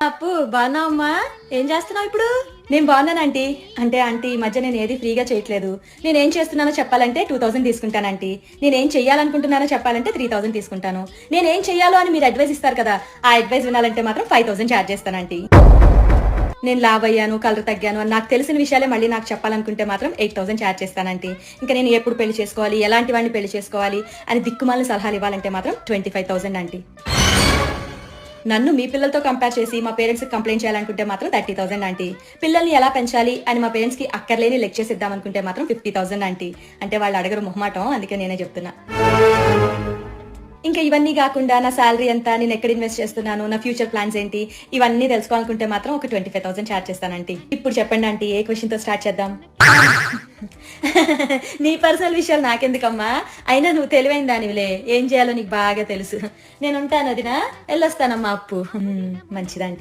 అప్పు బాగున్నావమ్మా? ఏం చేస్తున్నావు ఇప్పుడు? నేను బాగున్నాను ఆంటీ. అంటే ఆంటీ ఈ మధ్య నేను ఏది ఫ్రీగా చేయట్లేదు. నేనేం చేస్తున్నానో చెప్పాలంటే 2000 తీసుకుంటాను ఆంటీ. నేనేం చెయ్యాలనుకుంటున్నానో చెప్పాలంటే 3000 తీసుకుంటాను. నేనేం చెయ్యాలో అని మీరు అడ్వైస్ ఇస్తారు కదా, ఆ అడ్వైస్ వినాలంటే మాత్రం 5000 ఛార్జ్ చేస్తాను ఆంటీ. నేను లావ్ అయ్యాను, కలర్ తగ్గాను అని నాకు తెలిసిన విషయాలే మళ్ళీ నాకు చెప్పాలనుకుంటే మాత్రం 8000 ఛార్జ్ చేస్తానంటీ. ఇంకా నేను ఎప్పుడు పెళ్లి చేసుకోవాలి, ఎలాంటి వాడిని పెళ్లి చేసుకోవాలి అని దిక్కుమాలిన సలహాలు ఇవ్వాలంటే మాత్రం 25,000 ఆంటీ. నన్ను మీ పిల్లలతో కంపేర్ చేసి మా పేరెంట్స్ కి కంప్లైంట్ చేయాలనుకుంటే మాత్రం 30,000 ఆంటీ. పిల్లల్ని ఎలా పెంచాలి అని మా పేరెంట్స్ కి అక్కర్లేని లెక్చర్స్ ఇద్దామనుకుంటే మాత్రం 50,000 ఆంటీ. అంటే వాళ్ళు అడగరు మొహమాటం, అందుకే నేనే చెప్తున్నా. ఇంకా ఇవన్నీ కాకుండా నా శాలరీ ఎంత, నేను ఎక్కడ ఇన్వెస్ట్ చేస్తున్నాను, నా ఫ్యూచర్ ప్లాన్స్ ఏంటి, ఇవన్నీ తెలుసుకోవాలనుకుంటే మాత్రం ఒక 25,000 ఛార్జ్ చేస్తానంటీ. ఇప్పుడు చెప్పండి ఆంటీ, ఏ క్వశ్చన్ తో స్టార్ట్ చేద్దాం? నీ పర్సనల్ విషయాలు నాకెందుకమ్మా? అయినా నువ్వు తెలివైన దానివిలే, ఏం చేయాలో నీకు బాగా తెలుసు. నేను ఉంటాను వదినా, వెళ్ళొస్తానమ్మా అప్పు. మంచిదంటీ.